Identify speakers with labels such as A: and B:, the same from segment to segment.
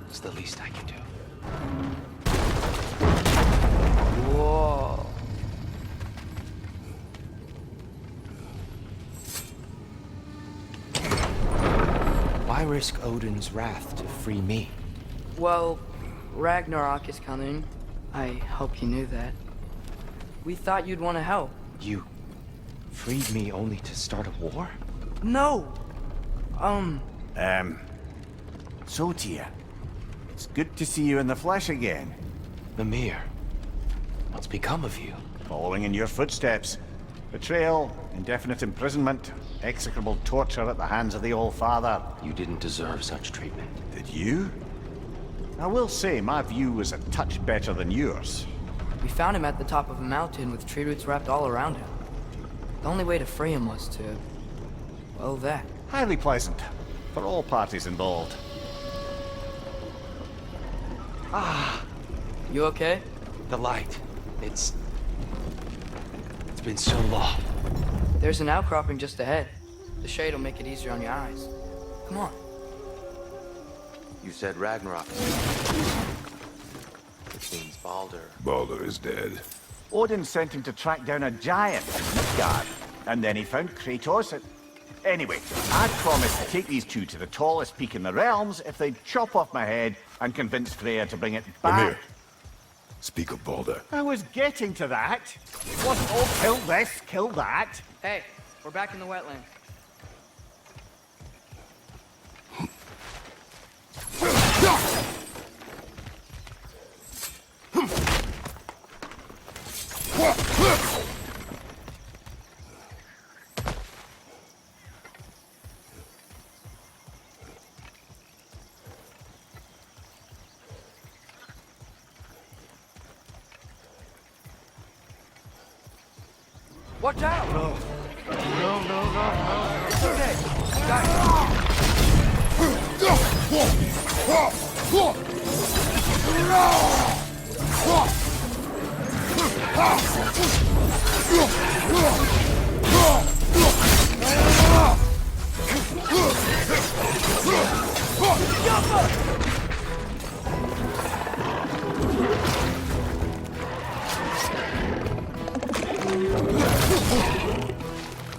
A: It's the least I can do.
B: Whoa.
A: Why risk Odin's wrath to free me?
B: Well, Ragnarok is coming. I hope you knew that. We thought you'd want to help.
A: You freed me only to start a war?
B: No!
C: So Tia, it's good to see you in the flesh again.
A: Mimir, what's become of you?
C: Following in your footsteps. Betrayal, indefinite imprisonment, execrable torture at the hands of the All-Father.
A: You didn't deserve such treatment.
C: Did you? I will say, my view was a touch better than yours.
B: We found him at the top of a mountain with tree roots wrapped all around him. The only way to free him was to... well, that.
C: Highly pleasant, for all parties involved.
B: You okay?
A: The light. It's been so long.
B: There's an outcropping just ahead. The shade will make it easier on your eyes. Come on.
A: You said Ragnarok. Which means Baldur.
D: Baldur is dead.
C: Odin sent him to track down a giant in Midgard, and then he found Kratos. Anyway, I promised to take these two to the tallest peak in the realms if they'd chop off my head and convince Freya to bring it back.
D: Mimir, speak of Baldur.
C: I was getting to that. It wasn't all kill this, kill that.
B: Hey, we're back in the wetland. Watch out!
C: No.
B: It's okay. Guys.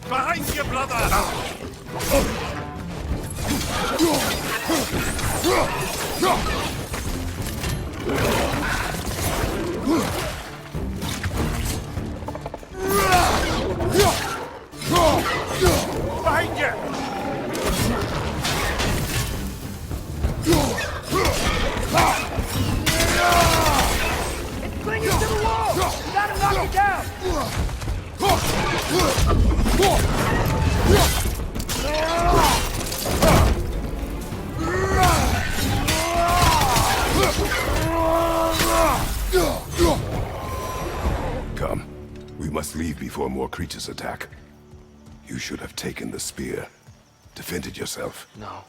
E: Behind you, brother! Behind you!
B: It's clinging to the wall! You gotta knock it down!
D: Come. We must leave before more creatures attack. You should have taken the spear. Defended yourself.
A: No.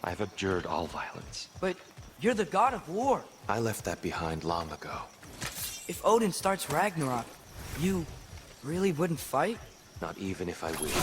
A: I've abjured all violence.
B: But you're the god of war.
A: I left that behind long ago.
B: If Odin starts Ragnarok, you really wouldn't fight?
A: Not even if I wished.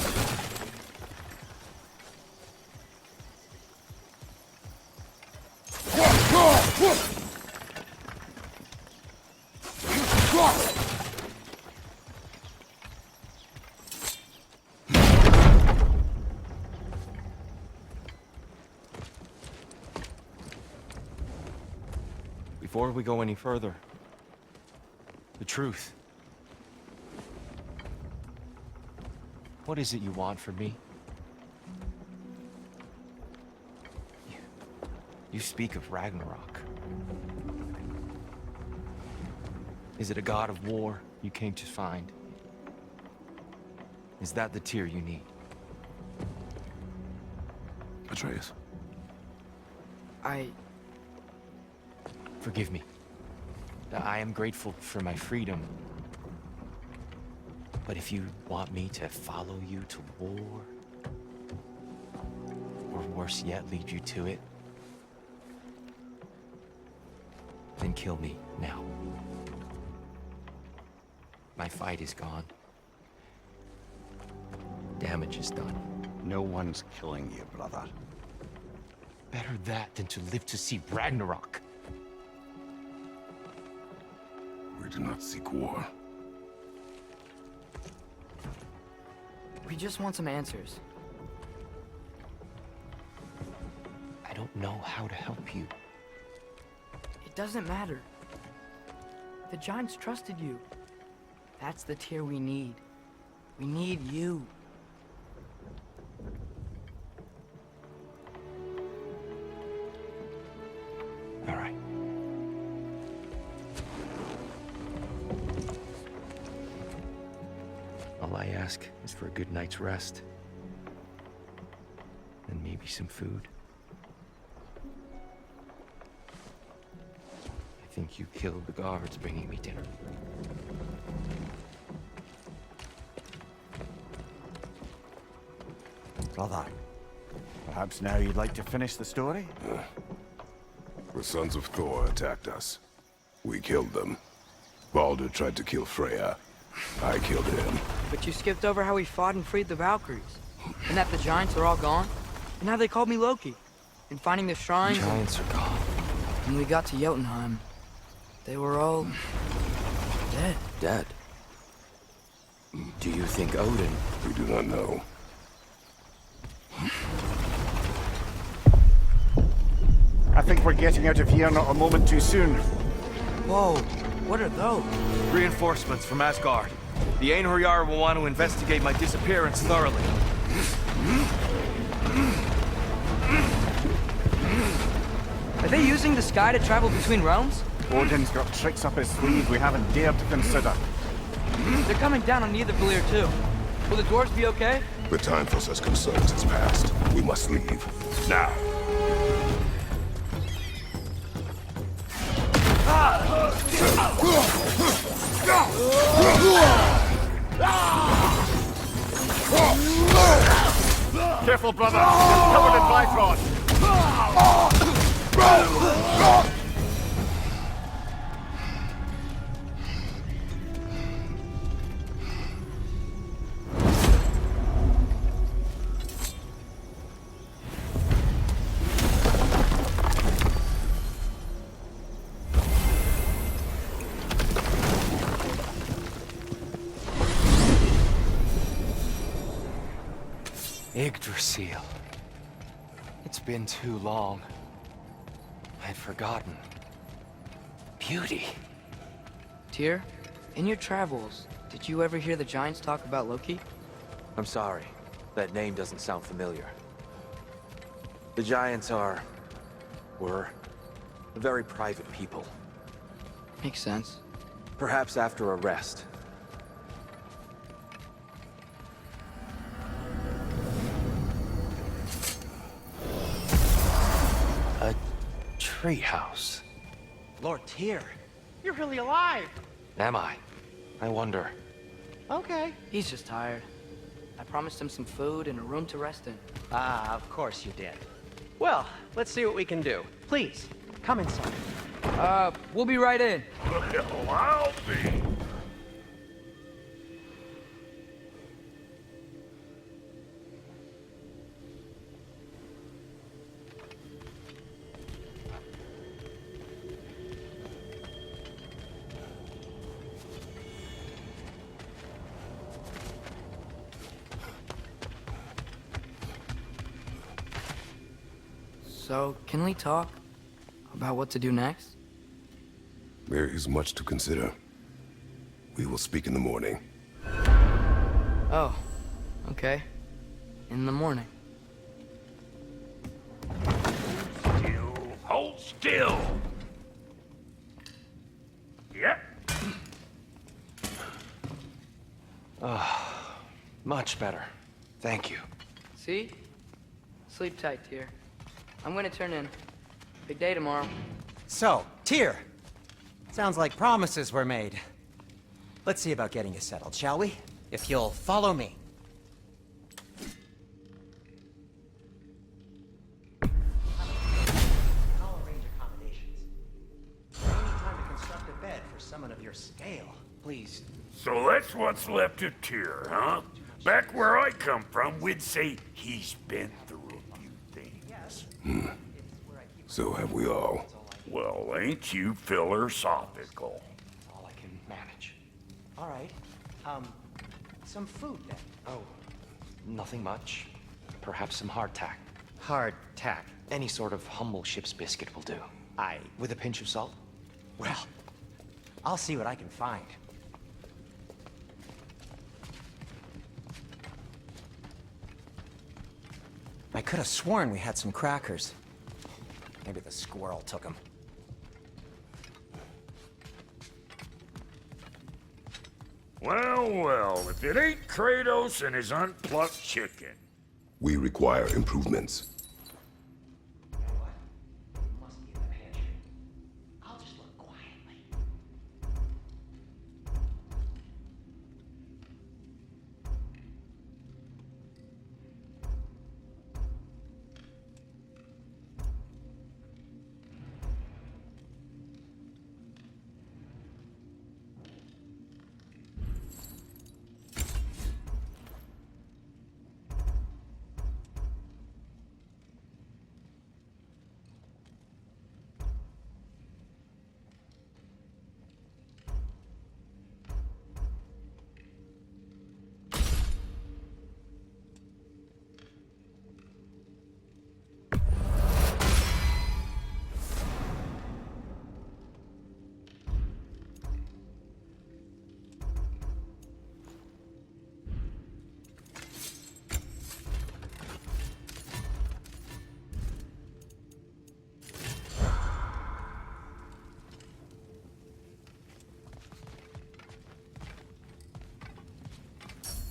A: Before we go any further, the truth. What is it you want from me? You speak of Ragnarok. Is it a god of war you came to find? Is that the tear you need?
D: Atreus.
A: Forgive me. I am grateful for my freedom. But if you want me to follow you to war, or worse yet, lead you to it, then kill me now. My fight is gone. Damage is done.
C: No one's killing you, brother.
A: Better that than to live to see Ragnarok.
D: We do not seek war.
B: We just want some answers.
A: I don't know how to help you.
B: It doesn't matter. The Giants trusted you. That's the tear we need. We need you.
A: All right. All I ask is for a good night's rest. And maybe some food. I think you killed the guards bringing me dinner.
C: Brother, perhaps now you'd like to finish the story?
D: The sons of Thor attacked us. We killed them. Baldur tried to kill Freya. I killed him.
B: But you skipped over how we fought and freed the Valkyries. And that the Giants are all gone. And how they called me Loki. And finding the shrines.
A: Giants are gone.
B: When we got to Jotunheim, they were all dead.
A: Dead? Do you think Odin?
D: We do not know.
C: I think we're getting out of here not a moment too soon.
B: Whoa, what are those?
A: Reinforcements from Asgard. The Einherjar will want to investigate my disappearance thoroughly.
B: Are they using the sky to travel between realms?
C: Odin's got tricks up his sleeve we haven't dared to consider.
B: They're coming down on Nidavellir too. Will the dwarves be okay?
D: The time for such concerns is past. We must leave. Now.
C: Careful, brother! It's covered in Bifrost!
A: Yggdrasil. It's been too long. I'd forgotten. Beauty.
B: Tyr, in your travels, did you ever hear the Giants talk about Loki?
A: I'm sorry. That name doesn't sound familiar. The Giants were very private people.
B: Makes sense.
A: Perhaps after a rest. A treehouse.
F: Lord Tyr, you're really alive.
A: Am I? I wonder.
F: Okay.
B: He's just tired. I promised him some food and a room to rest in.
F: Ah, of course you did. Well, let's see what we can do. Please, come inside.
B: We'll be right in.
E: Well, I'll be.
B: So, can we talk about what to do next?
D: There is much to consider. We will speak in the morning.
B: Oh, okay. In the morning.
E: Still still. Yep.
F: Much better. Thank you.
B: See? Sleep tight, Tyr. I'm gonna turn in. Big day tomorrow.
G: So, Tyr. Sounds like promises were made. Let's see about getting you settled, shall we? If you'll follow me. I'll arrange accommodations. I need time to construct a bed for someone of your scale. Please.
E: So that's what's left of Tyr, huh? Back where I come from, we'd say he's been through a few things.
D: So have we all.
E: Well, ain't you philosophical?
F: All I can manage.
G: All right. Some food then.
F: Oh, nothing much. Perhaps some hardtack.
G: Hardtack.
F: Any sort of humble ship's biscuit will do.
G: Aye.
F: With a pinch of salt?
G: Well, I'll see what I can find. I could have sworn we had some crackers. Maybe the squirrel took them.
E: Well, well, if it ain't Kratos and his unplucked chicken.
D: We require improvements.
G: Must be in the pantry. I'll just look quietly.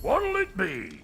E: What'll it be?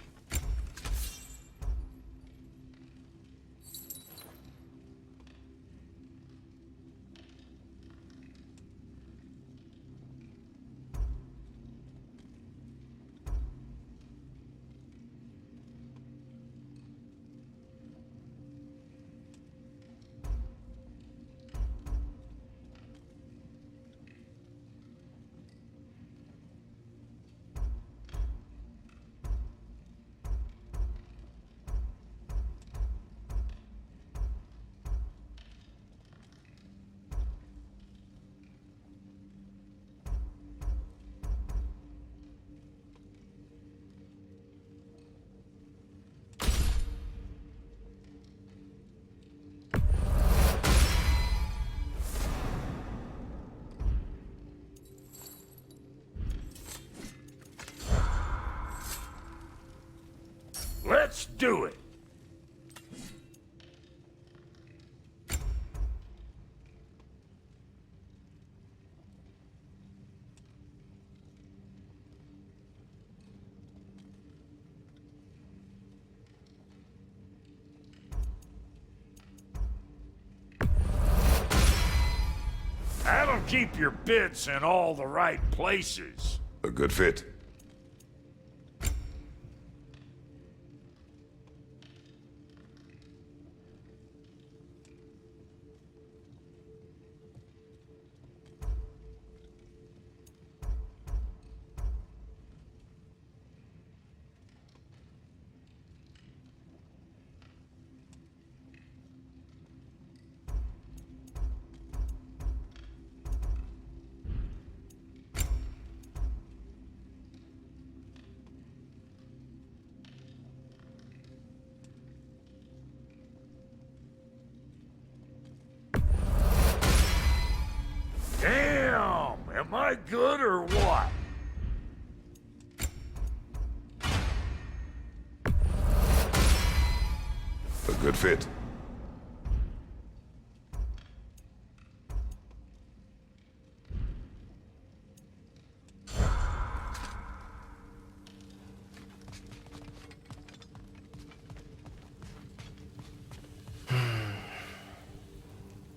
E: Let's do it. That'll keep your bits in all the right places.
D: A good fit. Damn! Am I good or what? A good fit.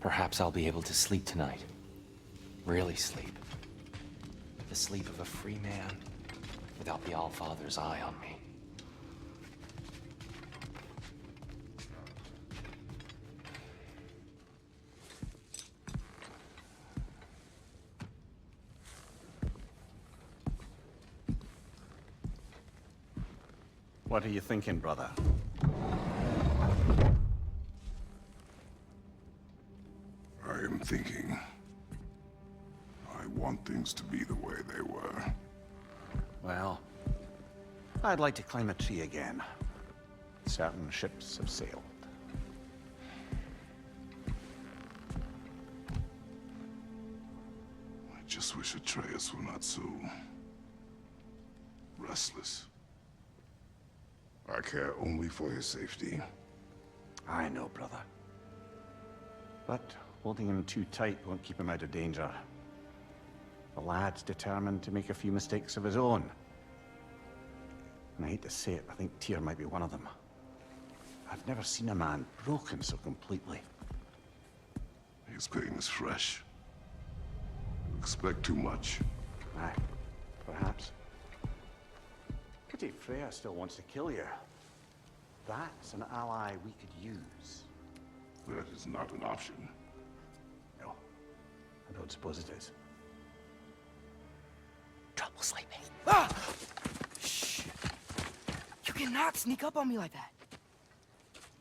H: Perhaps I'll be able to sleep tonight. Really sleep. The sleep of a free man, without the Allfather's eye on me.
C: What are you thinking, brother?
D: I am thinking. I want things to be the way they were.
C: Well, I'd like to climb a tree again. Certain ships have sailed.
D: I just wish Atreus were not so restless. I care only for his safety.
C: I know, brother. But holding him too tight won't keep him out of danger. The lad's determined to make a few mistakes of his own. And I hate to say it, I think Tyr might be one of them. I've never seen a man broken so completely.
D: His pain is fresh. You expect too much.
C: Aye, perhaps. Pity Freya still wants to kill you. That's an ally we could use.
D: That is not an option.
C: No, I don't suppose it is.
B: Trouble sleeping. Ah! Shh! You cannot sneak up on me like that.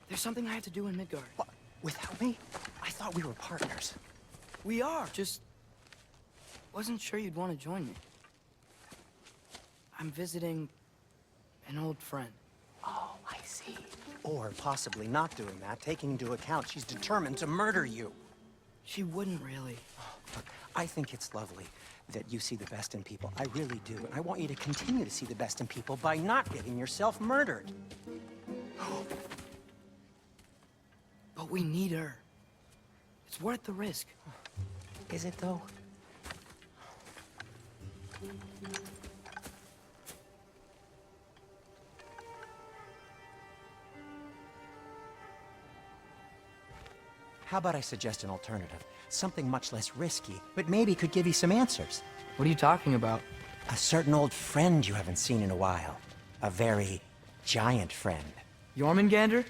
B: There's something I have to do in Midgard.
G: What? Without me? I thought we were partners.
B: We are, just wasn't sure you'd want to join me. I'm visiting an old friend.
G: Oh, I see. Or possibly not doing that, taking into account she's determined to murder you.
B: She wouldn't really.
G: Look, I think it's lovely that you see the best in people. I really do. And I want you to continue to see the best in people by not getting yourself murdered.
B: But we need her. It's worth the risk.
G: Is it, though? How about I suggest an alternative? Something much less risky, but maybe could give you some answers.
B: What are you talking about?
G: A certain old friend you haven't seen in a while. A very giant friend.
B: Jormungandr?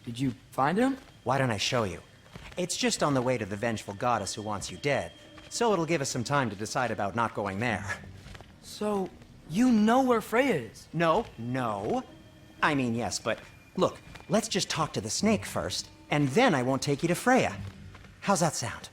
B: Did you find him?
G: Why don't I show you? It's just on the way to the vengeful goddess who wants you dead, so it'll give us some time to decide about not going there.
B: So, you know where Freya is?
G: No. I mean, yes, but look, let's just talk to the snake first, and then I won't take you to Freya. How's that sound?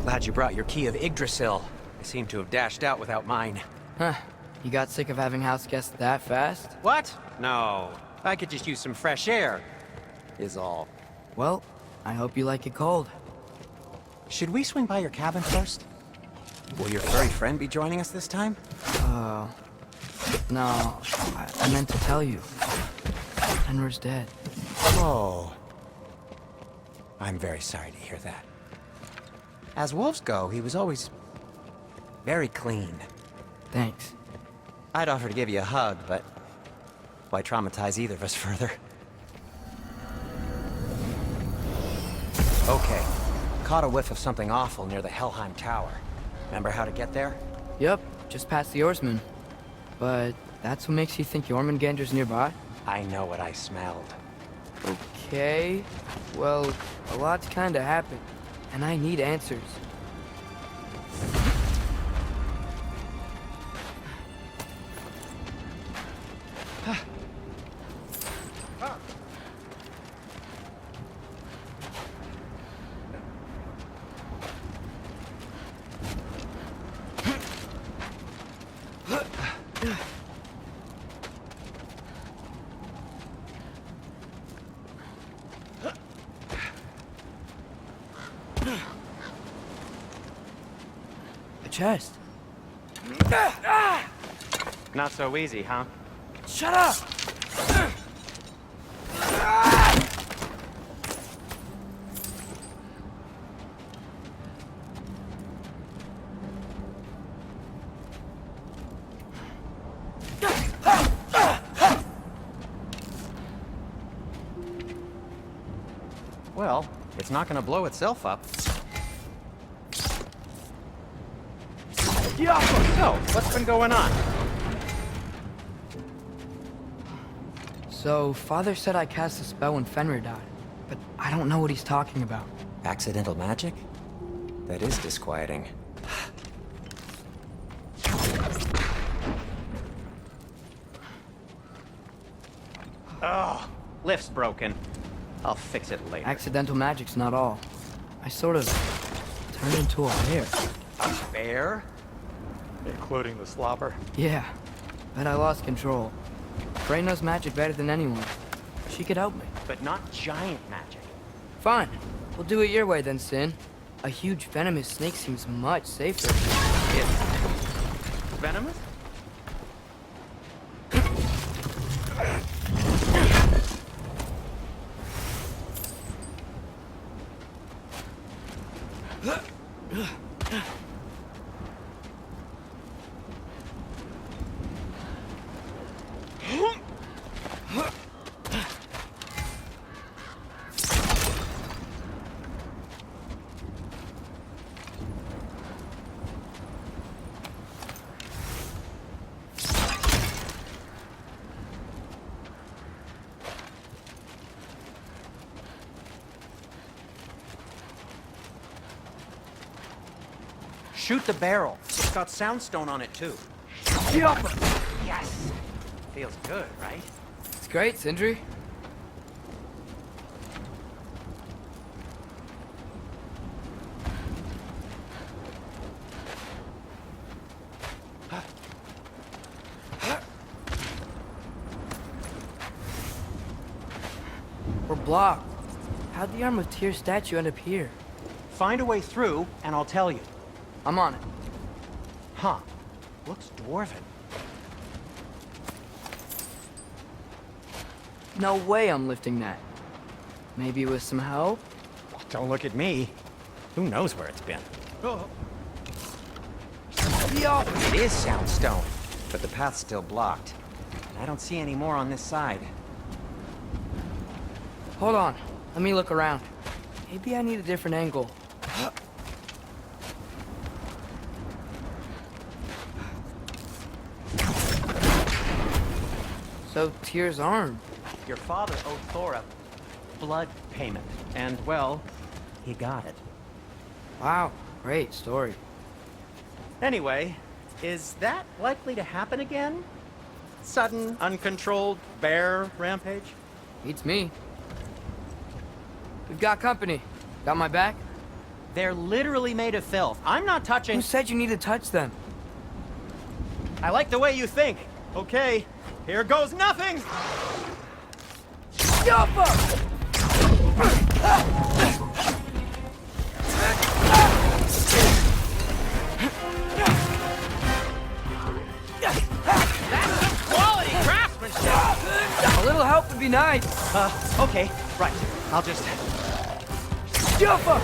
G: Glad you brought your key of Yggdrasil. I seem to have dashed out without mine.
B: Huh. You got sick of having house guests that fast?
G: What? No. I could just use some fresh air, is all.
B: Well, I hope you like it cold.
G: Should we swing by your cabin first? Will your furry friend be joining us this time?
B: No. I meant to tell you. Henry's dead.
G: Oh. I'm very sorry to hear that. As wolves go, he was always very clean.
B: Thanks.
G: I'd offer to give you a hug, but why traumatize either of us further? Okay. Caught a whiff of something awful near the Helheim Tower. Remember how to get there?
B: Yep, just past the oarsman. But that's what makes you think Jormungandr's nearby?
G: I know what I smelled.
B: Okay. Well, a lot's kinda happened, and I need answers. A chest.
G: Not so easy, huh?
B: Shut up!
G: Well, it's not gonna blow itself up. Yeah! So, what's been going on?
B: So, Father said I cast a spell when Fenrir died, but I don't know what he's talking about.
G: Accidental magic? That is disquieting. Oh, lift's broken. I'll fix it later.
B: Accidental magic's not all. I sort of turned into a bear.
G: A bear?
I: Including the slobber.
B: Yeah, but I lost control. Freya knows magic better than anyone. She could help me.
G: But not giant magic.
B: Fine. We'll do it your way then, Sin. A huge venomous snake seems much safer.
G: Venomous? Shoot the barrel. It's got soundstone on it, too. Yes! Feels good, right?
B: It's great, Sindri. We're blocked. How'd the Arm of Tyr statue end up here?
G: Find a way through, and I'll tell you.
B: I'm on it.
G: Huh. Looks dwarven.
B: No way I'm lifting that. Maybe with some help?
G: Don't look at me. Who knows where it's been? It is soundstone, but the path's still blocked. I don't see any more on this side.
B: Hold on. Let me look around. Maybe I need a different angle. So, Tyr's arm.
G: Your father owed Thor a blood payment, and, well, he got it.
B: Wow, great story.
G: Anyway, is that likely to happen again? Sudden, uncontrolled bear rampage?
B: Beats me. We've got company. Got my back?
G: They're literally made of filth. I'm not touching...
B: Who said you need to touch them?
G: I like the way you think. Okay, here goes nothing!
B: Quality craftsmanship! A little help would be nice.
G: Okay, right. I'll just...
B: Jump up!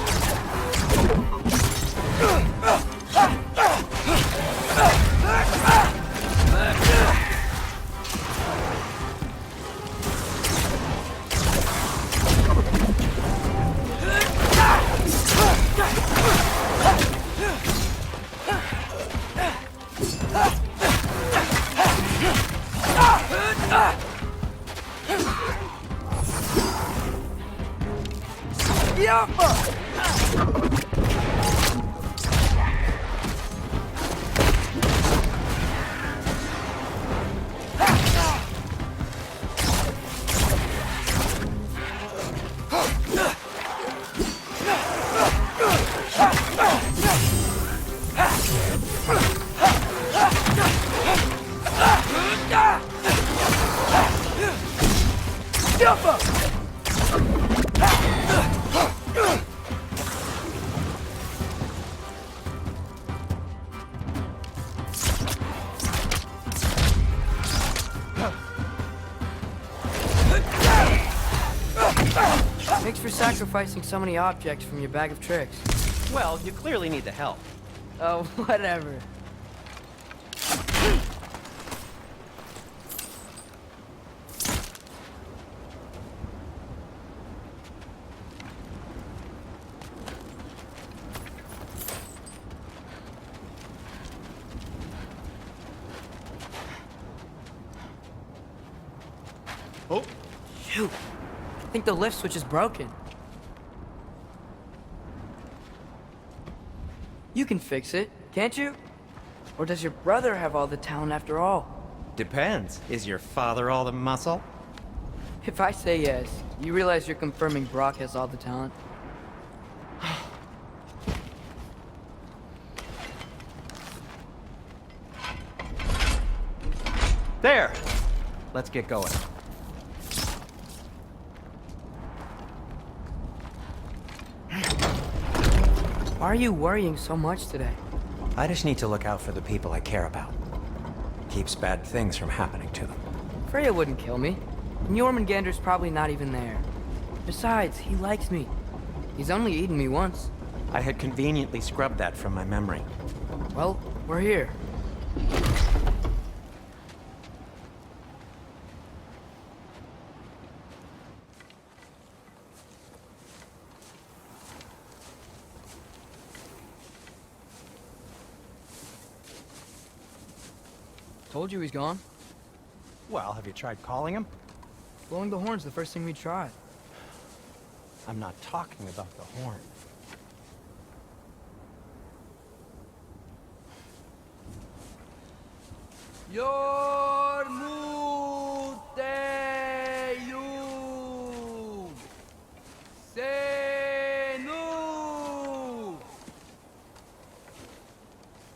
B: Thanks for sacrificing so many objects from your bag of tricks.
G: Well, you clearly need the help.
B: Oh, whatever. Oh, shoot. I think the lift switch is broken. You can fix it, can't you? Or does your brother have all the talent after all?
G: Depends. Is your father all the muscle?
B: If I say yes, you realize you're confirming Brock has all the talent?
G: There! Let's get going.
B: Why are you worrying so much today?
G: I just need to look out for the people I care about. Keeps bad things from happening to them.
B: Freya wouldn't kill me. And Jormungandr's probably not even there. Besides, he likes me. He's only eaten me once.
G: I had conveniently scrubbed that from my memory.
B: Well, we're here. Told you he's gone.
G: Well, have you tried calling him?
B: Blowing the horn's the first thing we tried.
G: I'm not talking about the horn.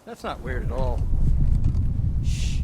G: That's not weird at all. Shh.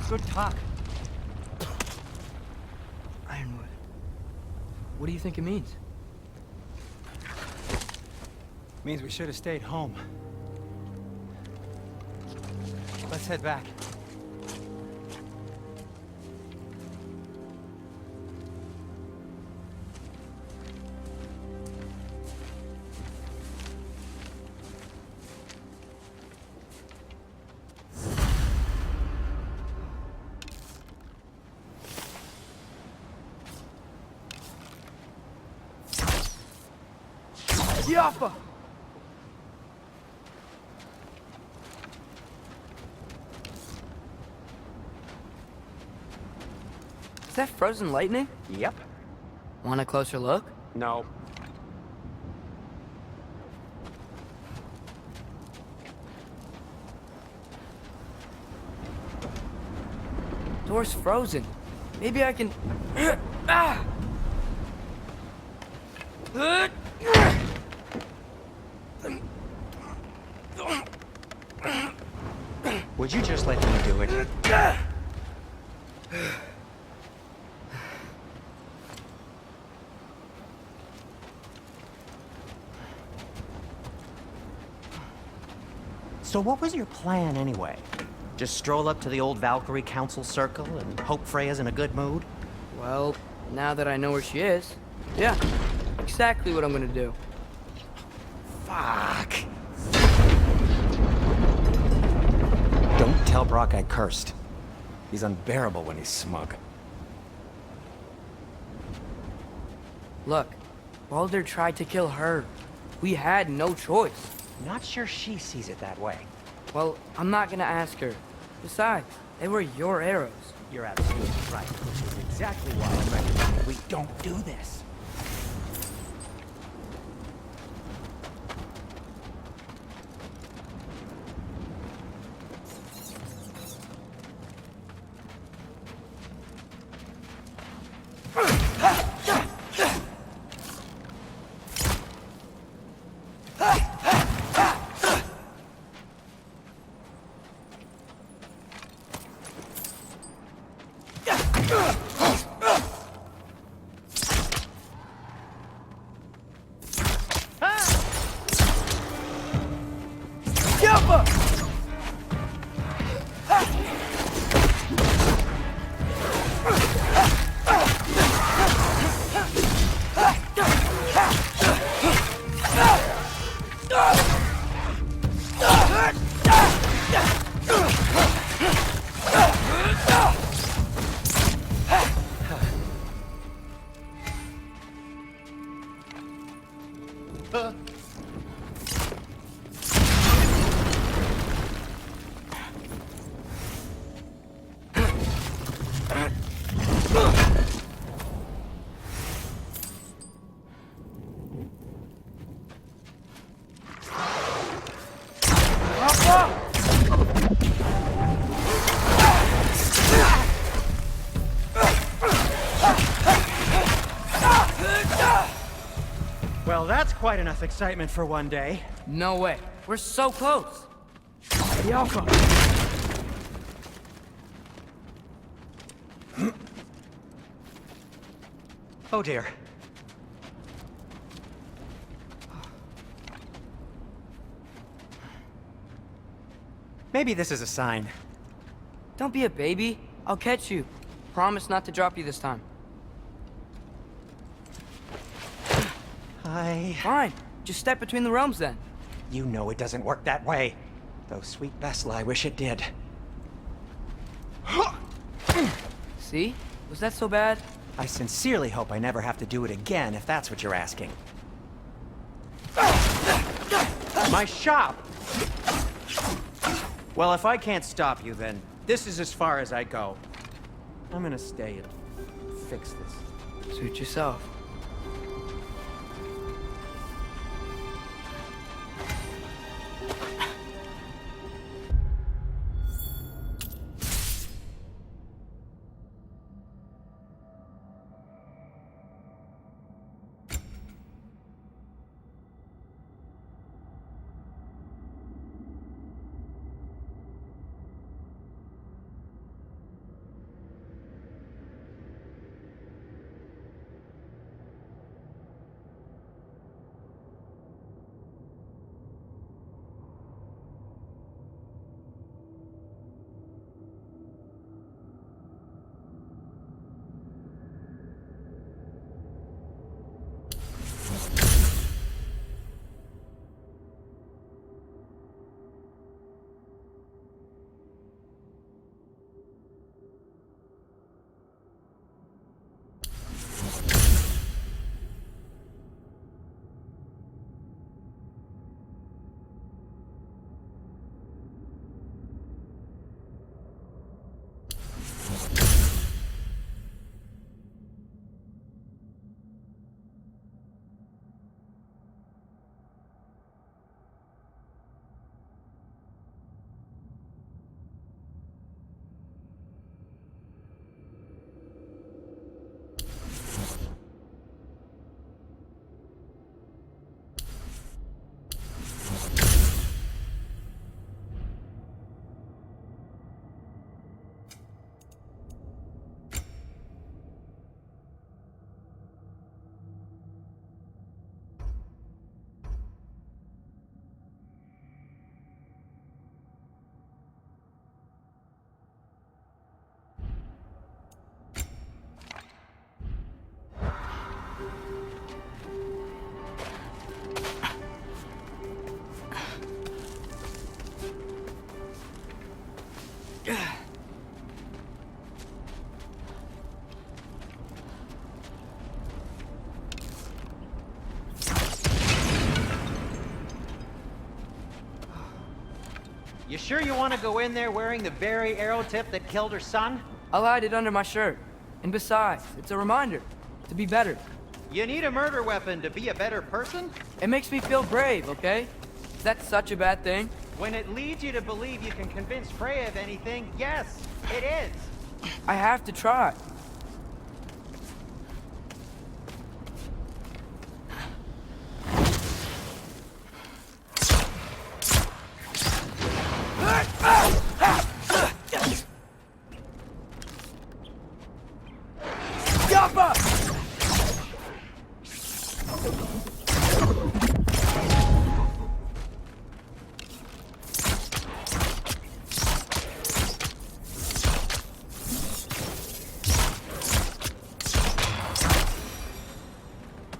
G: Good talk.
B: Ironwood. What do you think it means?
G: Means we should have stayed home. Let's head back.
B: Yaffa! Is that frozen lightning?
G: Yep.
B: Want a closer look?
G: No.
B: Door's frozen. Maybe I can... Ah!
G: Would you just let me do it? So what was your plan anyway? Just stroll up to the old Valkyrie Council circle and hope Freya's in a good mood?
B: Well, now that I know where she is, yeah, exactly what I'm gonna do.
G: Fuck. Don't tell Brock I cursed. He's unbearable when he's smug.
B: Look, Baldur tried to kill her. We had no choice.
G: Not sure she sees it that way.
B: Well, I'm not gonna ask her. Besides, they were your arrows.
G: You're absolutely right, which is exactly why I'm recommending we don't do this. Well, that's quite enough excitement for one day.
B: No way. We're so close. The Alpha.
G: Oh dear. Maybe this is a sign.
B: Don't be a baby. I'll catch you. Promise not to drop you this time. Fine. Just step between the realms then.
G: You know it doesn't work that way. Though, sweet Vessel, I wish it did.
B: See? Was that so bad?
G: I sincerely hope I never have to do it again, if that's what you're asking. My shop! Well, if I can't stop you, then this is as far as I go. I'm gonna stay and fix this.
B: Suit yourself.
F: You sure you want to go in there wearing the very arrow tip that killed her son?
B: I'll hide it under my shirt. And besides, it's a reminder to be better.
F: You need a murder weapon to be a better person?
B: It makes me feel brave, okay? Is that such a bad thing?
F: When it leads you to believe you can convince Freya of anything, yes, it is.
B: I have to try.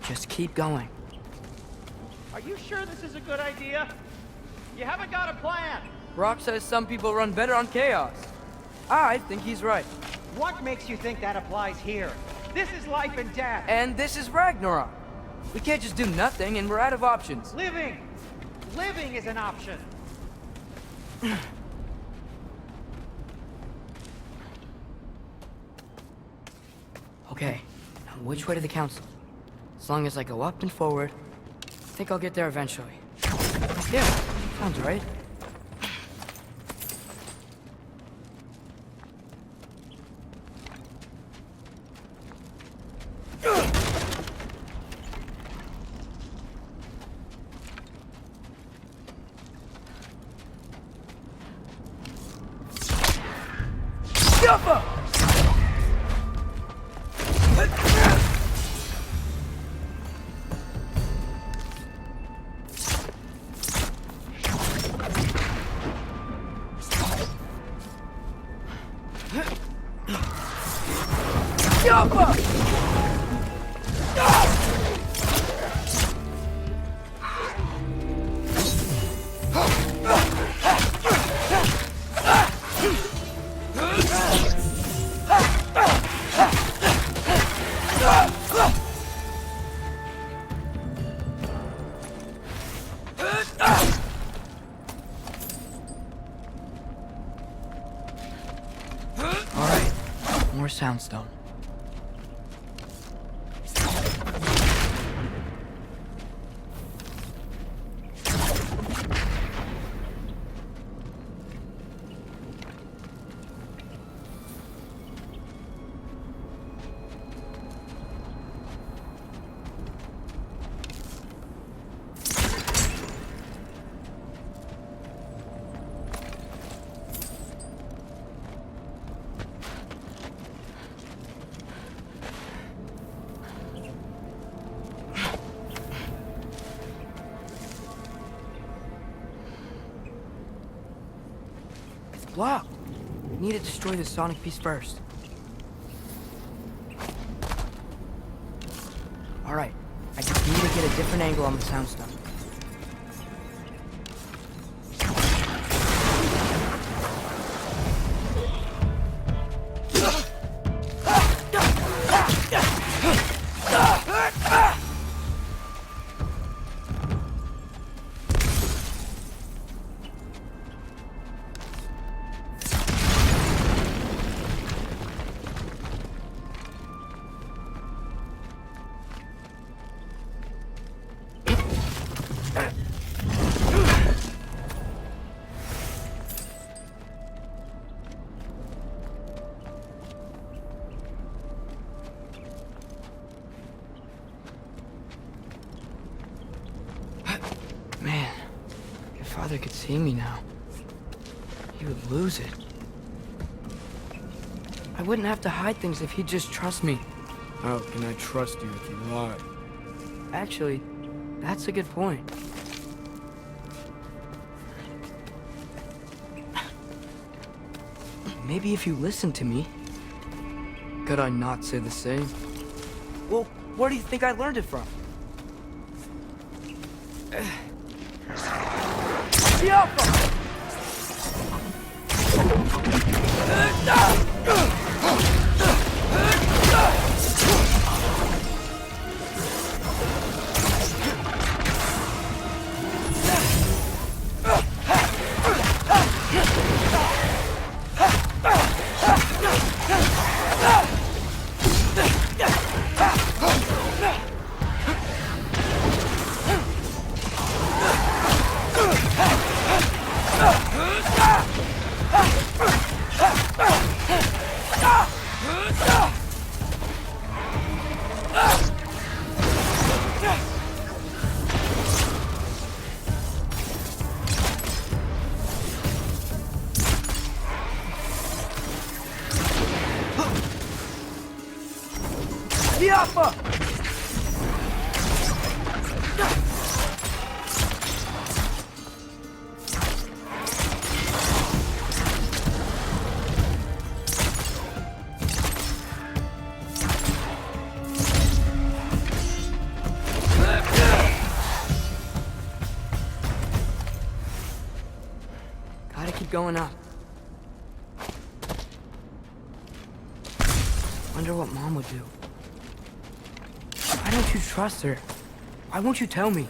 B: Just keep going.
F: Are you sure this is a good idea? You haven't got a plan.
B: Rock says some people run better on chaos. I think he's right.
F: What makes you think that applies here? This is life and death.
B: And this is Ragnarok. We can't just do nothing and we're out of options.
F: Living is an option.
B: Okay, now which way to the council? As long as I go up and forward, I think I'll get there eventually. Yeah, sounds right. Jumper! Alright, more soundstone. Blocked. Need to destroy the sonic piece first. Alright, I just need to get a different angle on the soundstone. Man, if Father could see me now, he would lose it. I wouldn't have to hide things if he'd just trust me.
J: How can I trust you if you lie?
B: Actually, that's a good point. Maybe if you listen to me.
J: Could I not say the same?
B: Well, where do you think I learned it from? The Alpha! Gotta keep going up. Wonder what Mom would do. Why don't you trust her? Why won't you tell me?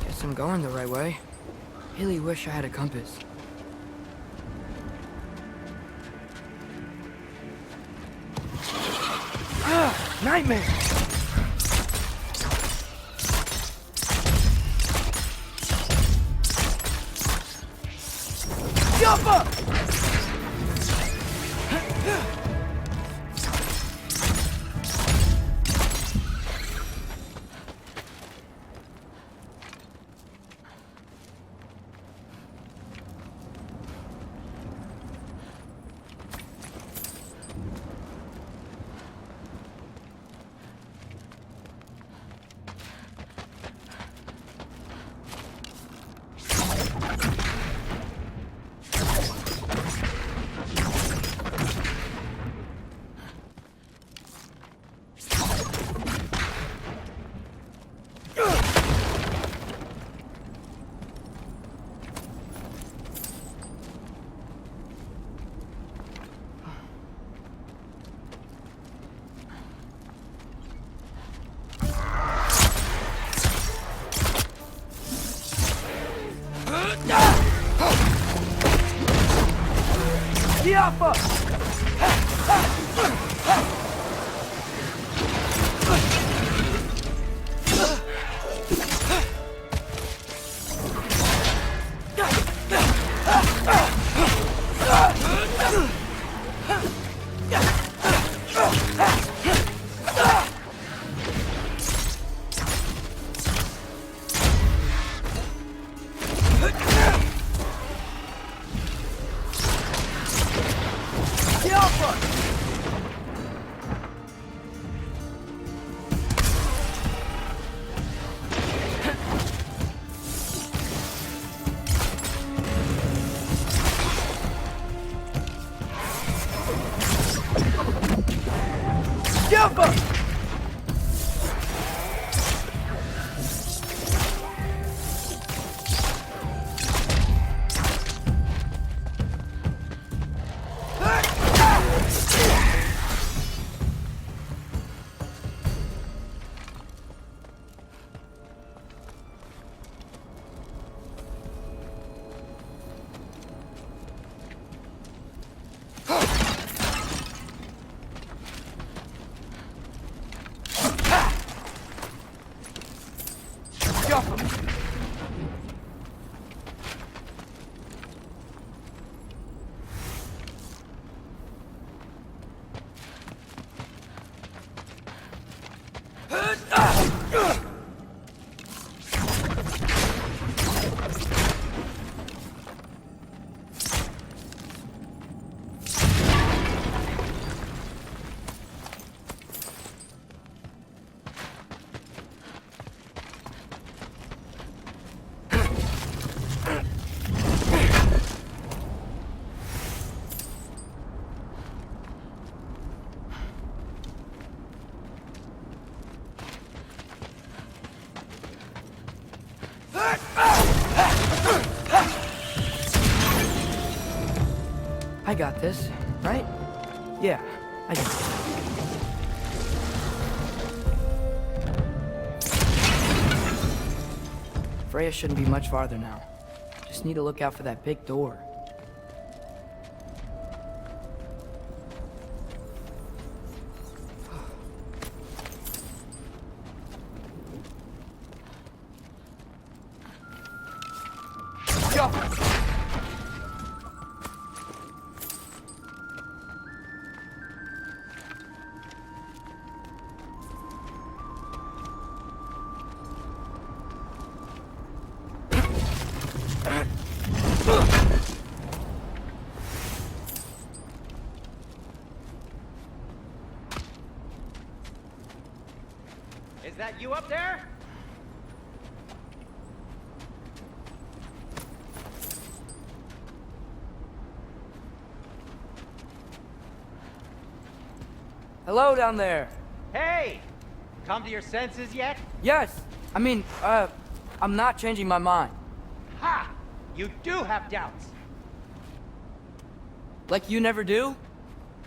B: Guess I'm going the right way. Really wish I had a compass. Nightmare! Jump up! off of me! I got this, right? Yeah, I got this. Freya shouldn't be much farther now. Just need to look out for that big door.
F: Is that you up there?
B: Hello down there.
F: Hey! Come to your senses yet?
B: Yes, I mean, I'm not changing my mind.
F: Ha! You do have doubts.
B: Like you never do?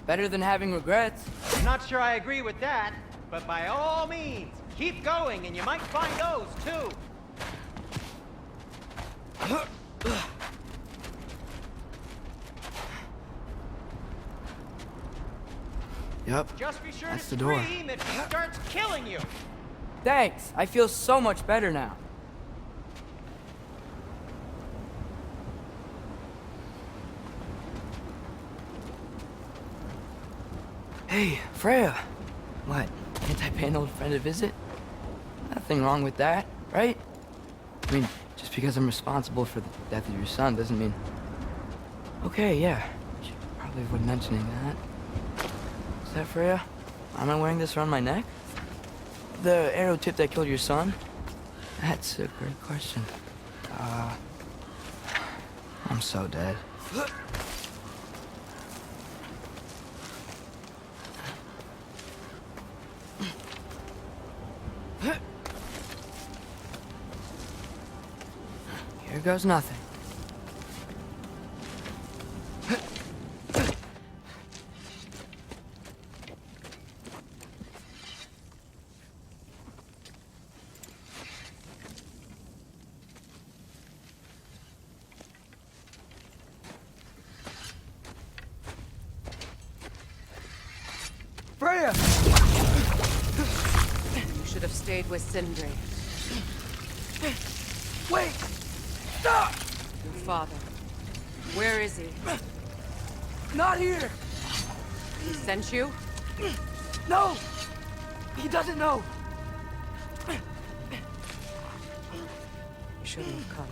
B: Better than having regrets.
F: I'm not sure I agree with that, but by all means, keep going and you might find those too.
B: Yep,
F: Just be sure
B: that's
F: to
B: the door.
F: scream if he starts killing you.
B: Thanks, I feel so much better now. Hey, Freya. What, can't I pay an old friend a visit? Nothing wrong with that, right? I mean, just because I'm responsible for the death of your son doesn't mean... Okay, yeah. Should probably avoid mentioning that. Is that Freya? Am I wearing this around my neck? The arrow tip that killed your son? That's a great question. I'm so dead. Here goes nothing. Freya!
K: You should have stayed with Sindri.
B: Wait! Stop!
K: Your father. Where is he?
B: Not here!
K: He sent you?
B: No! He doesn't know!
K: You shouldn't have come.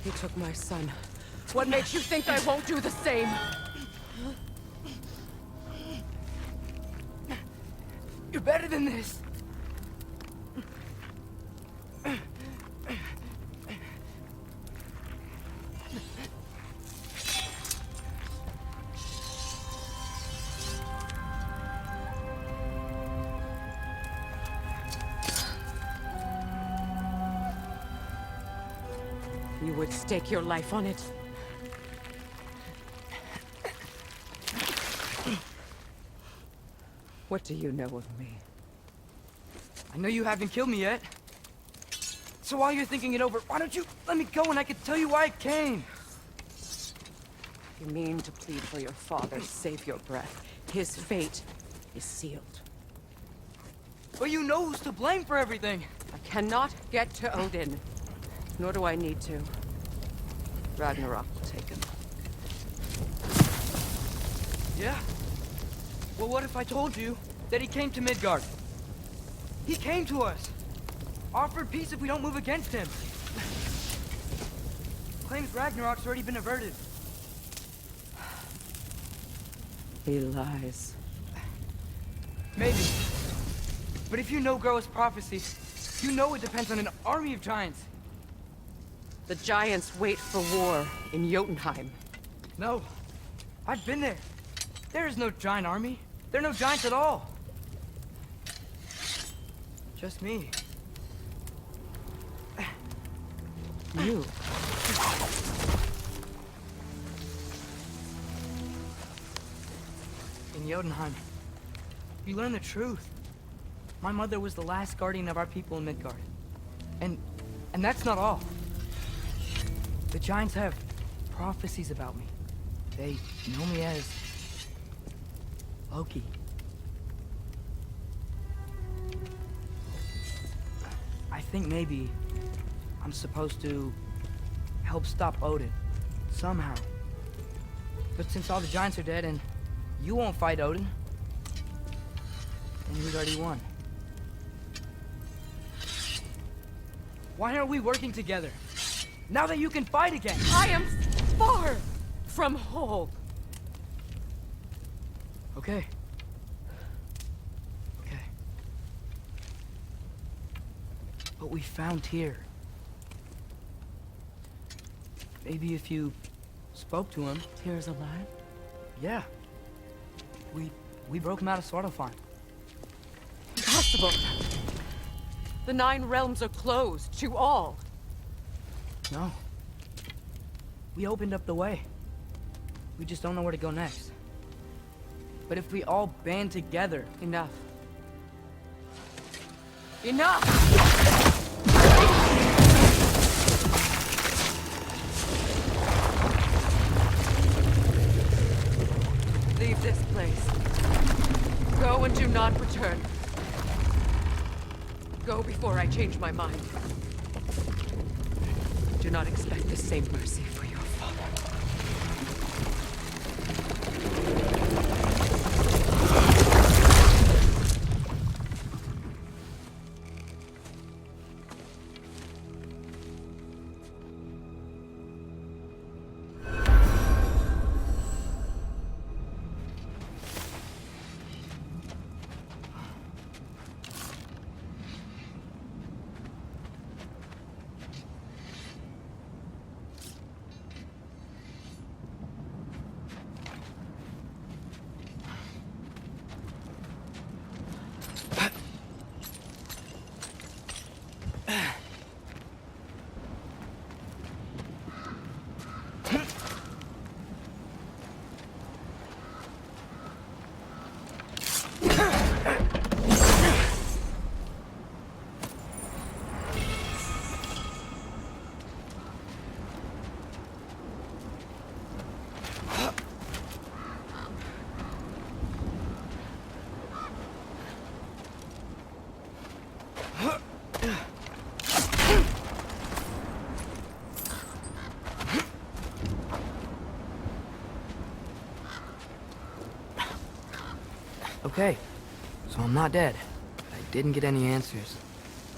K: He took my son. What makes you think I won't do the same?
B: You're better than this!
K: You would stake your life on it? What do you know of me?
B: I know you haven't killed me yet. So while you're thinking it over, why don't you let me go and I can tell you why I came?
K: You mean to plead for your father, save your breath. His fate is sealed.
B: But you know who's to blame for everything.
K: I cannot get to Odin. Nor do I need to. Ragnarok will take him.
B: Yeah? Well, what if I told you that he came to Midgard? He came to us! Offered peace if we don't move against him! Claims Ragnarok's already been averted.
K: He lies.
B: Maybe. But if you know Groa's prophecy, you know it depends on an army of giants.
K: The giants wait for war in Jotunheim.
B: No. I've been there. There is no giant army. There are no giants at all. Just me.
K: You.
B: In Jotunheim, you learn the truth. My mother was the last guardian of our people in Midgard. And that's not all. The giants have prophecies about me. They know me as Loki. I think maybe I'm supposed to help stop Odin, somehow. But since all the giants are dead and you won't fight Odin, then we've already won. Why aren't we working together? Now that you can fight again!
K: I am far from whole.
B: Okay. Okay. But we found Tyr. Maybe if you spoke to him...
K: Tyr's alive?
B: Yeah. We broke him out of Svartalfheim.
K: Impossible. The 9 realms are closed to all.
B: No. We opened up the way. We just don't know where to go next. But if we all band together...
K: Enough. Enough! Leave this place. Go and do not return. Go before I change my mind. Do not expect the same mercy for your father.
B: Okay, so I'm not dead. I didn't get any answers.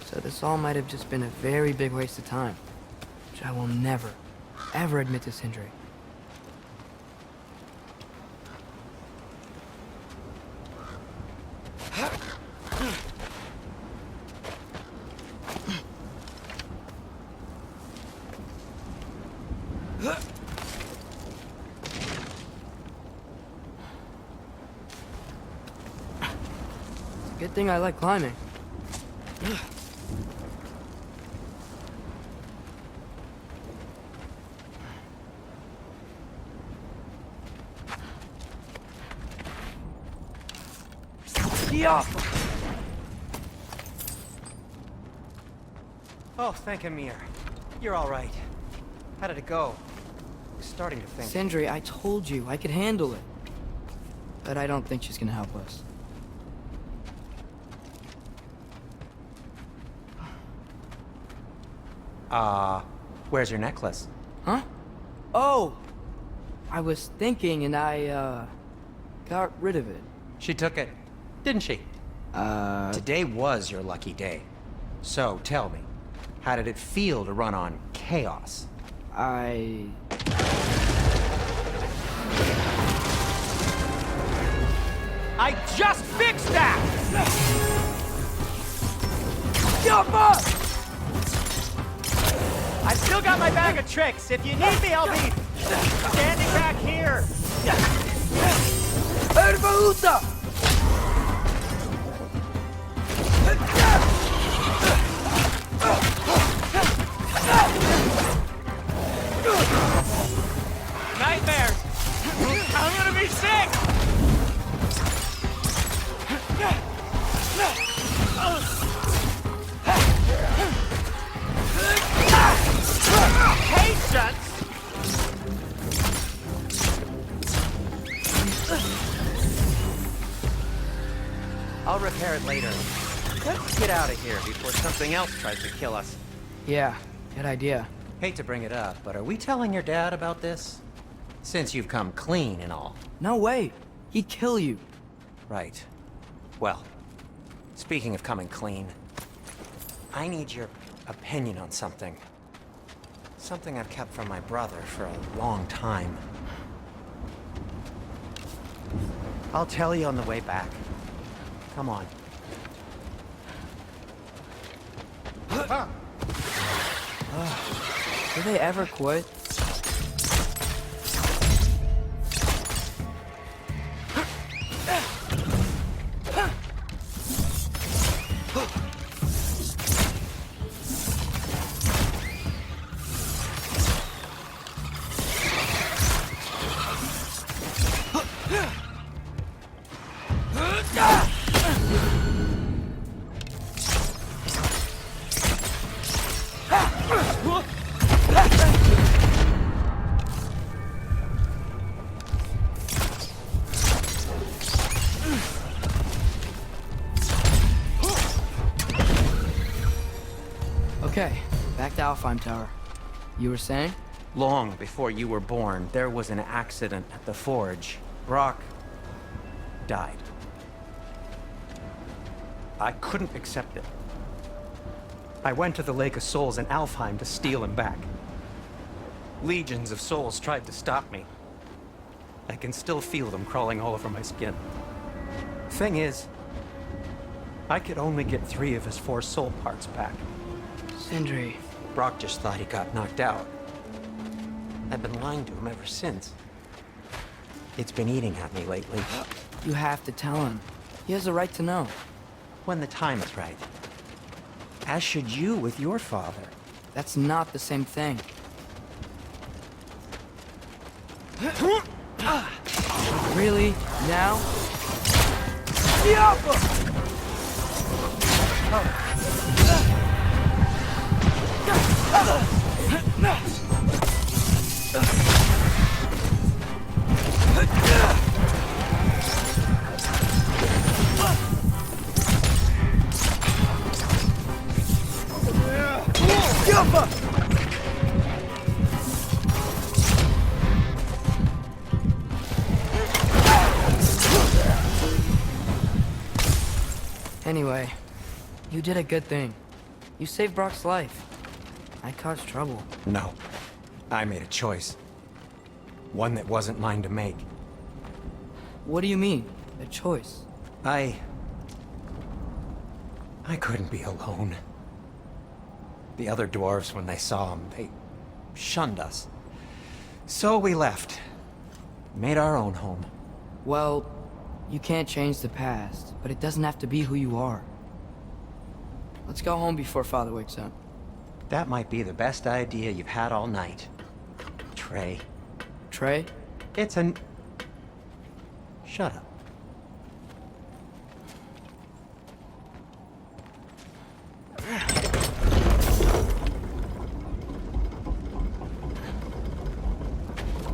B: So this all might have just been a very big waste of time. Which I will never, ever admit to Sindri. Good thing I like climbing. Yeah.
F: Oh, thank Amir. You're all right. How did it go? I was starting to think.
B: Sindri, I told you I could handle it. But I don't think she's gonna help us.
G: Where's your necklace?
B: Huh? Oh! I was thinking and I, got rid of it.
G: She took it, didn't she? Today was your lucky day. So, tell me, how did it feel to run on chaos?
B: I
G: just fixed that! I've still got my bag of tricks. If you need me, I'll be standing back here. Nightmares! I'm gonna be sick! Patience! I'll repair it later. Let's get out of here before something else tries to kill us.
B: Yeah, good idea.
G: Hate to bring it up, but are we telling your dad about this? Since you've come clean and all.
B: No way. He'd kill you.
G: Right. Well, speaking of coming clean, I need your opinion on something. Something I've kept from my brother for a long time. I'll tell you on the way back. Come on.
B: Do they ever quit? Okay, back to Alfheim Tower. You were saying?
G: Long before you were born, there was an accident at the forge. Brock died. I couldn't accept it. I went to the Lake of Souls in Alfheim to steal him back. Legions of souls tried to stop me. I can still feel them crawling all over my skin. Thing is, I could only get 3 of his 4 soul parts back.
B: Sindri.
G: Brock just thought he got knocked out. I've been lying to him ever since. It's been eating at me lately.
B: You have to tell him. He has a right to know.
G: When the time is right. As should you with your father.
B: That's not the same thing. Really? Now? Anyway, you did a good thing. You saved Brock's life. I caused trouble.
G: No. I made a choice. One that wasn't mine to make.
B: What do you mean? A choice?
G: I couldn't be alone. The other dwarves, when they saw him, they shunned us. So we left. Made our own home.
B: Well, you can't change the past, but it doesn't have to be who you are. Let's go home before Father wakes up.
G: That might be the best idea you've had all night. Trey.
B: Trey?
G: It's an... Shut up.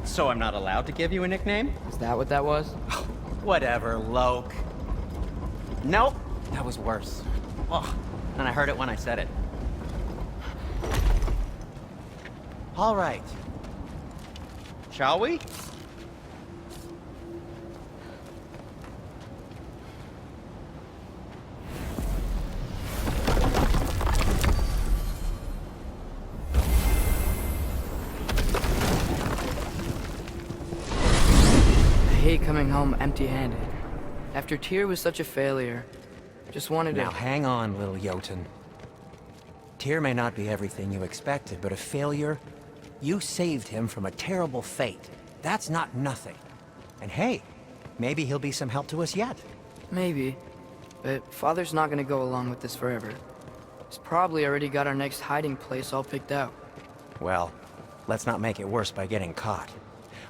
G: So I'm not allowed to give you a nickname?
B: Is that what that was?
G: Whatever, Loke. Nope, that was worse. Oh, and I heard it when I said it. All right. Shall we?
B: I hate coming home empty-handed. After Tyr was such a failure, just wanted to...
G: Now hang on, little Jotun. Tyr may not be everything you expected, but a failure? You saved him from a terrible fate. That's not nothing. And hey, maybe he'll be some help to us yet.
B: Maybe. But Father's not gonna go along with this forever. He's probably already got our next hiding place all picked out.
G: Well, let's not make it worse by getting caught.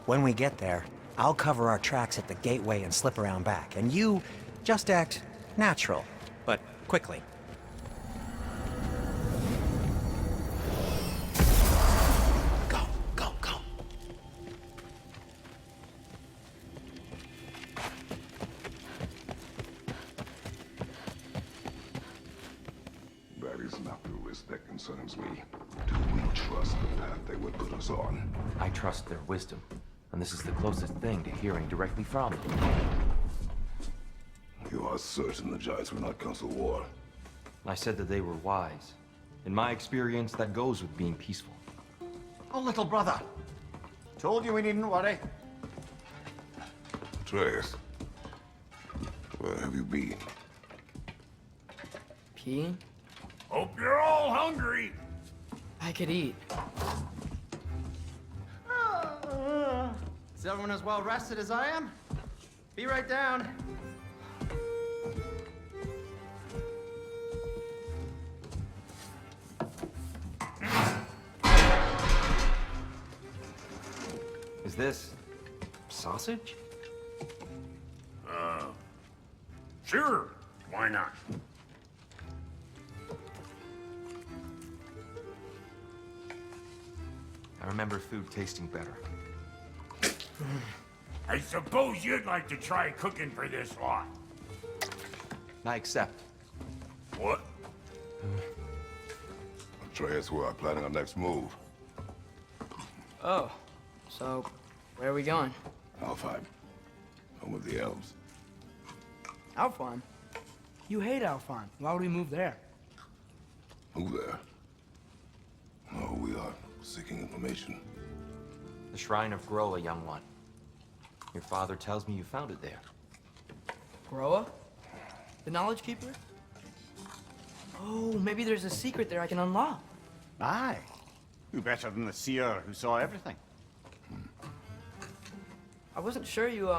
G: When we get there, I'll cover our tracks at the gateway and slip around back, and you just act natural, but quickly. Go, go, go.
D: That is not the risk that concerns me. Do we trust the path they would put us on?
H: I trust their wisdom, and this is the closest thing to hearing directly from them.
D: You are certain the Giants were not Council War?
H: I said that they were wise. In my experience, that goes with being peaceful.
C: Oh, little brother. Told you we needn't worry.
D: Atreus, where have you been?
B: Peeing?
E: Hope you're all hungry.
B: I could eat.
F: Is everyone as well rested as I am? Be right down.
H: Is this sausage?
E: Sure, why not?
H: I remember food tasting better.
E: I suppose you'd like to try cooking for this lot.
H: I accept.
E: What?
D: Atreus, where are planning our next move?
B: Oh, so where are we going?
D: Alfheim. Home of the elves.
J: Alfheim? You hate Alfheim. Why would we move there?
D: Who there? Oh, we are seeking information.
H: The Shrine of Groa, young one. Your father tells me you found it there.
B: Groa? The Knowledge Keeper? Oh, maybe there's a secret there I can unlock.
C: Aye. Who better than the seer who saw everything?
B: I wasn't sure you,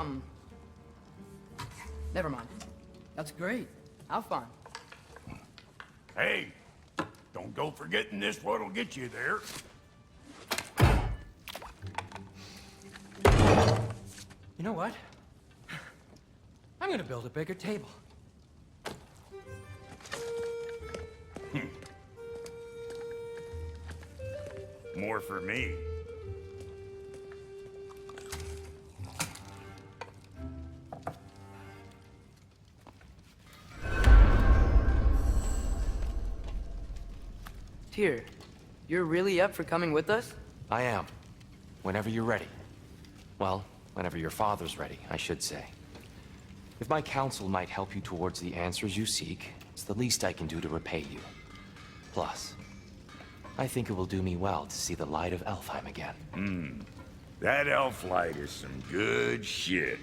B: Never mind. That's great. Alfheim.
E: Hey, don't go forgetting this what'll get you there.
G: You know what? I'm gonna build a bigger table.
E: More for me.
B: Tyr, you're really up for coming with us?
H: I am. Whenever you're ready. Well, whenever your father's ready, I should say. If my counsel might help you towards the answers you seek, it's the least I can do to repay you. Plus, I think it will do me well to see the light of Alfheim again.
E: That elf light is some good shit.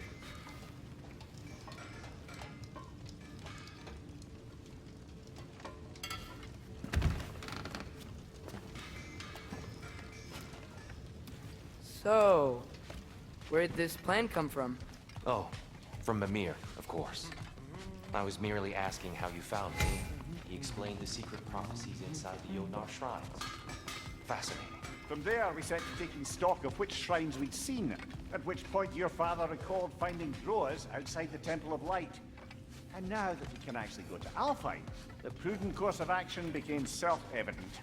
B: So, where'd this plan come from?
H: Oh, from Mimir, of course. I was merely asking how you found me. He explained the secret prophecies inside the Jotnar shrines. Fascinating.
C: From there, we set to taking stock of which shrines we'd seen, at which point your father recalled finding Groas outside the Temple of Light. And now that we can actually go to Alfheim, the prudent course of action became self-evident.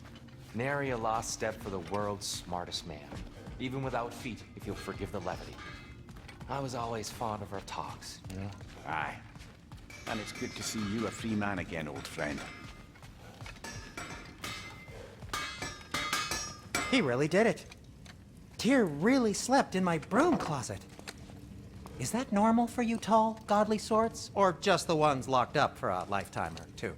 H: Nary a lost step for the world's smartest man. Even without feet, if you'll forgive the levity. I was always fond of our talks, you know?
C: Aye. And it's good to see you a free man again, old friend.
G: He really did it. Tyr really slept in my broom closet. Is that normal for you tall, godly swords? Or just the ones locked up for a lifetime or two?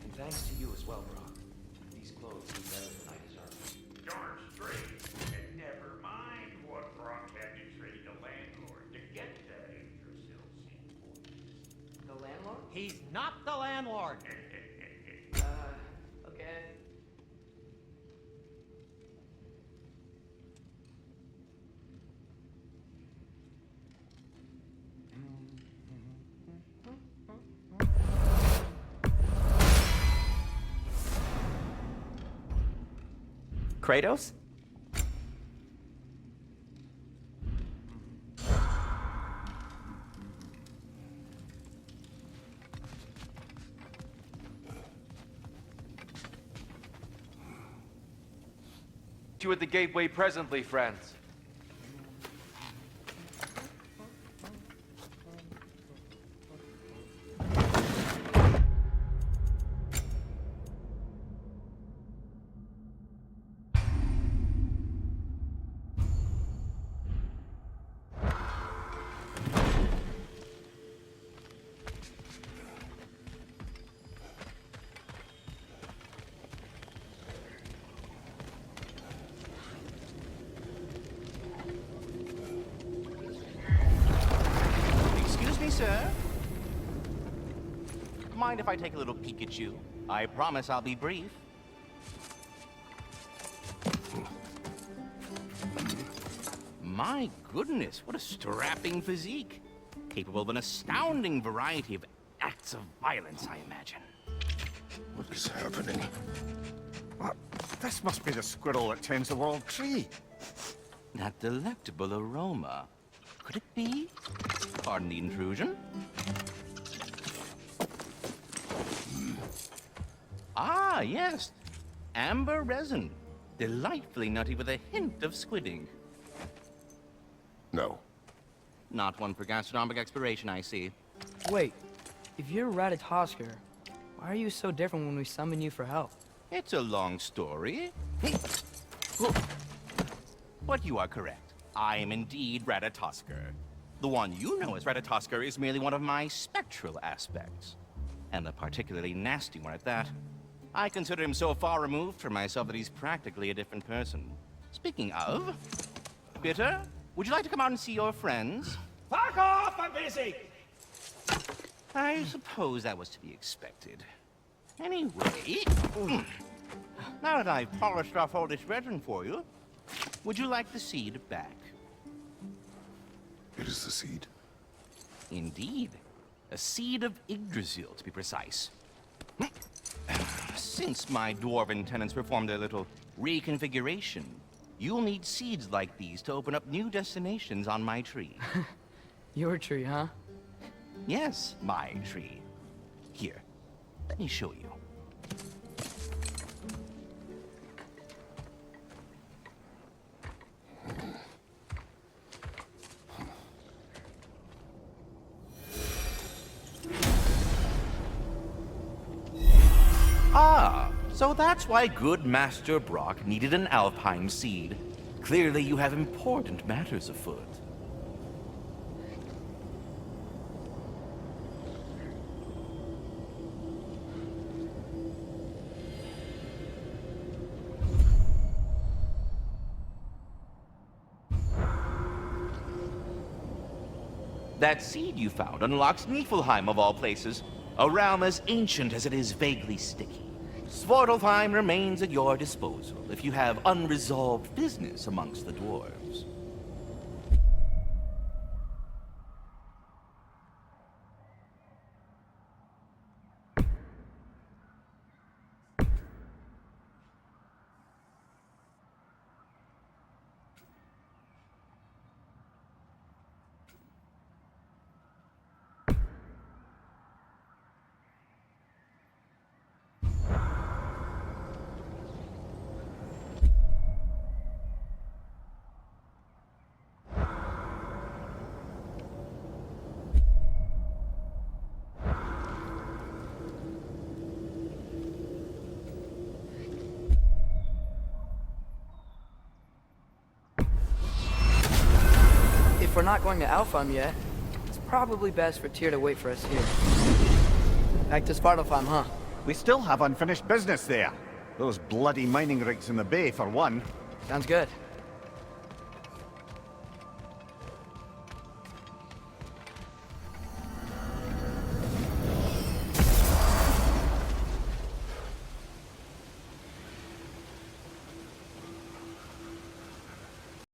H: And thanks to you as well, Brock. These clothes are better than I deserve.
E: Darn straight. And never mind what Brock had to trade the landlord to get that Yggdrasil seed.
B: The landlord?
G: He's not the landlord!
B: Okay.
F: Kratos?
A: You at the gateway presently, friends.
L: Excuse me, sir. Mind if I take a little peek at you? I promise I'll be brief. My goodness, what a strapping physique. Capable of an astounding variety of acts of violence, I imagine.
D: What is happening?
C: This must be the squirrel that tends the world tree.
L: That delectable aroma. Could it be? Pardon the intrusion. Ah, yes. Amber resin. Delightfully nutty with a hint of squidding.
D: No.
L: Not one for gastronomic exploration, I see.
B: Wait, if you're Ratatoskr, why are you so different when we summon you for help?
L: It's a long story. But you are correct. I am indeed Ratatoskr. The one you know as Ratatoskr is merely one of my spectral aspects. And a particularly nasty one at that. I consider him so far removed from myself that he's practically a different person. Speaking of... Bitter, would you like to come out and see your friends?
E: Fuck off! I'm busy!
L: I suppose that was to be expected. Anyway... Now that I've polished off all this resin for you, would you like the seed back?
D: It is the seed.
L: Indeed. A seed of Yggdrasil, to be precise. Since my dwarven tenants performed a little reconfiguration, you'll need seeds like these to open up new destinations on my tree.
B: Your tree, huh?
L: Yes, my tree. Here, let me show you. Ah, so that's why good Master Brock needed an Alpine seed. Clearly you have important matters afoot. That seed you found unlocks Niflheim of all places, a realm as ancient as it is vaguely sticky. Svartalfheim remains at your disposal if you have unresolved business amongst the dwarves.
B: not going to Alfheim yet, it's probably best for Tyr to wait for us here. Back to Svartalfheim, huh?
C: We still have unfinished business there. Those bloody mining rigs in the bay, for one.
B: Sounds good.